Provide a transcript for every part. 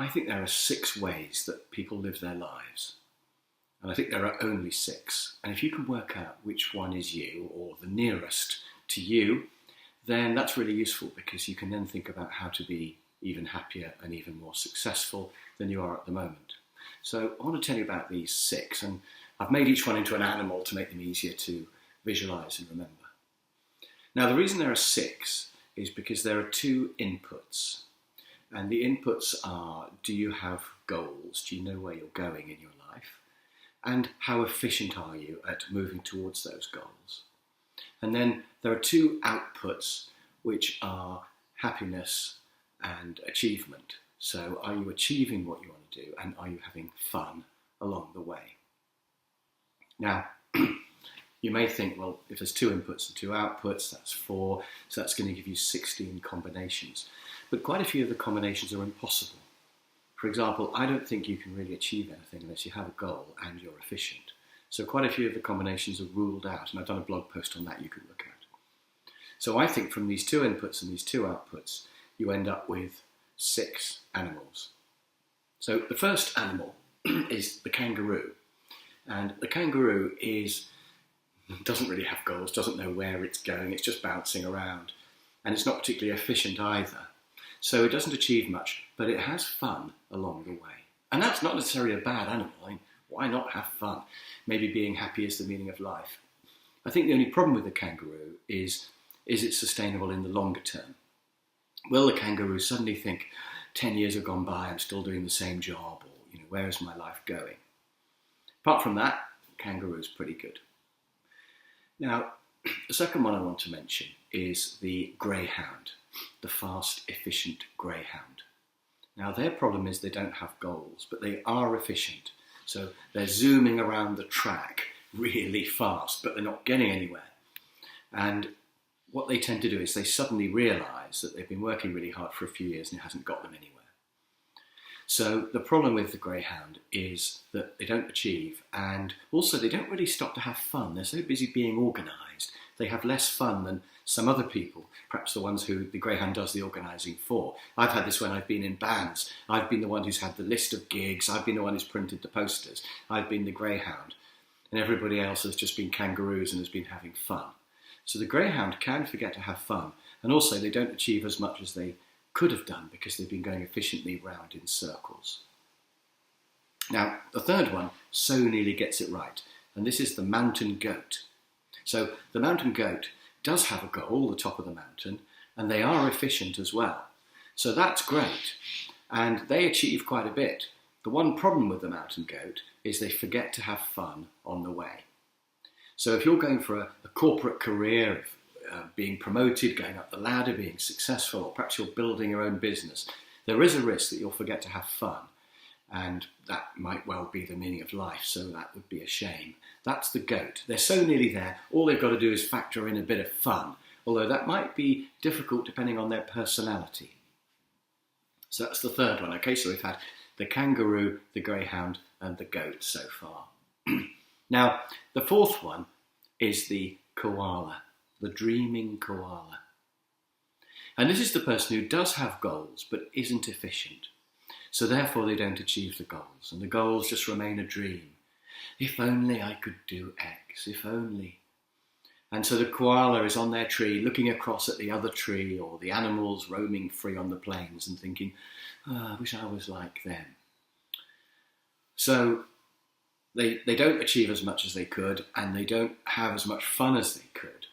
I think there are 6 ways that people live their lives. And I think there are only 6. And if you can work out which one is you, or the nearest to you, then that's really useful, because you can then think about how to be even happier and even more successful than you are at the moment. So I want to tell you about these 6, and I've made each one into an animal to make them easier to visualize and remember. Now, the reason there are 6 is because there are 2 inputs. And the inputs are, do you have goals? Do you know where you're going in your life? And how efficient are you at moving towards those goals? And then there are 2 outputs, which are happiness and achievement. So are you achieving what you want to do, and are you having fun along the way? Now, you may think, well, if there's 2 inputs and 2 outputs, that's 4, so that's going to give you 16 combinations. But quite a few of the combinations are impossible. For example, I don't think you can really achieve anything unless you have a goal and you're efficient. So quite a few of the combinations are ruled out, and I've done a blog post on that you could look at. So I think from these 2 inputs and these 2 outputs, you end up with 6 animals. So the first animal is the kangaroo. And the kangaroo doesn't really have goals, doesn't know where it's going, it's just bouncing around. And it's not particularly efficient either. So it doesn't achieve much, but it has fun along the way. And that's not necessarily a bad animal. I mean, why not have fun? Maybe being happy is the meaning of life. I think the only problem with the kangaroo is it sustainable in the longer term? Will the kangaroo suddenly think, 10 years have gone by, I'm still doing the same job, or where is my life going? Apart from that, kangaroo's pretty good. Now, the second one I want to mention is the greyhound, the fast, efficient greyhound. Now, their problem is they don't have goals, but they are efficient. So they're zooming around the track really fast, but they're not getting anywhere. And what they tend to do is they suddenly realise that they've been working really hard for a few years and it hasn't got them anywhere. So the problem with the greyhound is that they don't achieve, and also they don't really stop to have fun. They're so busy being organised. They have less fun than some other people, perhaps the ones who the greyhound does the organising for. I've had this when I've been in bands. I've been the one who's had the list of gigs. I've been the one who's printed the posters. I've been the greyhound. And everybody else has just been kangaroos and has been having fun. So the greyhound can forget to have fun, and also they don't achieve as much as they could have done because they've been going efficiently round in circles. Now, the third one so nearly gets it right, and this is the mountain goat. So the mountain goat does have a goal, the top of the mountain, and they are efficient as well. So that's great, and they achieve quite a bit. The one problem with the mountain goat is they forget to have fun on the way. So if you're going for a corporate career of being promoted, going up the ladder, being successful, or perhaps you're building your own business, there is a risk that you'll forget to have fun. And that might well be the meaning of life, so that would be a shame. That's the goat. They're so nearly there, all they've got to do is factor in a bit of fun, although that might be difficult depending on their personality. So that's the third one. Okay, so we've had the kangaroo, the greyhound, and the goat so far. Now, the fourth one is the koala, the dreaming koala. And this is the person who does have goals but isn't efficient. So therefore they don't achieve the goals, and the goals just remain a dream. If only I could do X, if only. And so the koala is on their tree looking across at the other tree or the animals roaming free on the plains and thinking, I wish I was like them. So they don't achieve as much as they could, and they don't have as much fun as they could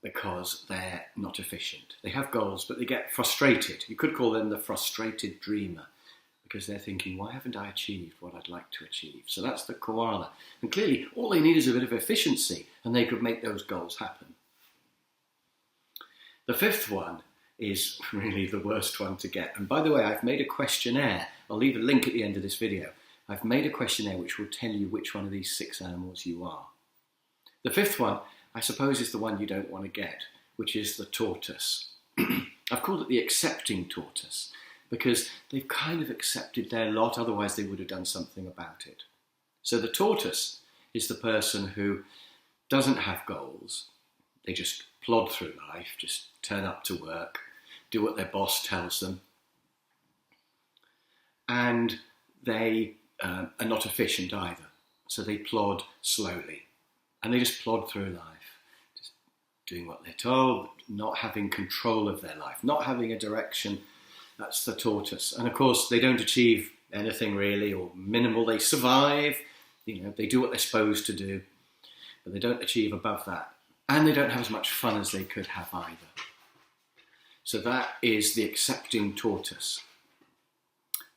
because they're not efficient. They have goals, but they get frustrated. You could call them the frustrated dreamer because they're thinking, why haven't I achieved what I'd like to achieve? So that's the koala. And clearly, all they need is a bit of efficiency, and they could make those goals happen. The fifth one is really the worst one to get. And by the way, I've made a questionnaire. I'll leave a link at the end of this video. I've made a questionnaire which will tell you which one of these 6 animals you are. The fifth one, I suppose, is the one you don't want to get, which is the tortoise. I've called it the accepting tortoise because they've kind of accepted their lot, otherwise they would have done something about it. So the tortoise is the person who doesn't have goals. They just plod through life, just turn up to work, do what their boss tells them. and they are not efficient either. So they plod slowly, and they just plod through life, just doing what they're told, not having control of their life, not having a direction. That's the tortoise. And of course, they don't achieve anything really, or minimal. They survive, they do what they're supposed to do, but they don't achieve above that. And they don't have as much fun as they could have either. So that is the accepting tortoise.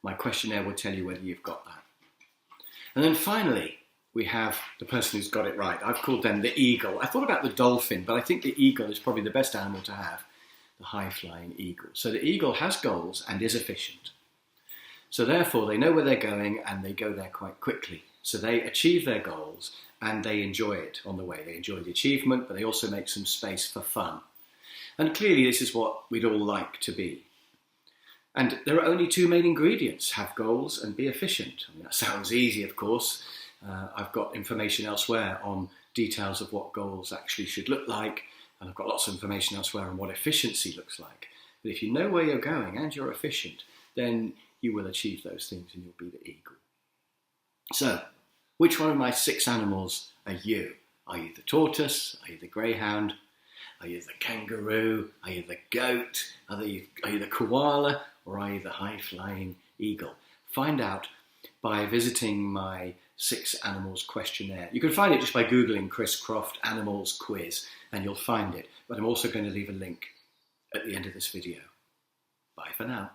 My questionnaire will tell you whether you've got that. And then finally, we have the person who's got it right. I've called them the eagle. I thought about the dolphin, but I think the eagle is probably the best animal to have, the high-flying eagle. So the eagle has goals and is efficient. So therefore, they know where they're going and they go there quite quickly. So they achieve their goals and they enjoy it on the way. They enjoy the achievement, but they also make some space for fun. And clearly this is what we'd all like to be. And there are only two main ingredients: have goals and be efficient. I mean, that sounds easy, of course. I've got information elsewhere on details of what goals actually should look like, and I've got lots of information elsewhere on what efficiency looks like. But if you know where you're going and you're efficient, then you will achieve those things and you'll be the eagle. So, which one of my 6 animals are you? Are you the tortoise? Are you the greyhound? Are you the kangaroo? Are you the goat? Are you the koala? Or are you the high-flying eagle? Find out by visiting my 6 animals questionnaire. You can find it just by Googling Chris Croft Animals Quiz, and you'll find it. But I'm also going to leave a link at the end of this video. Bye for now.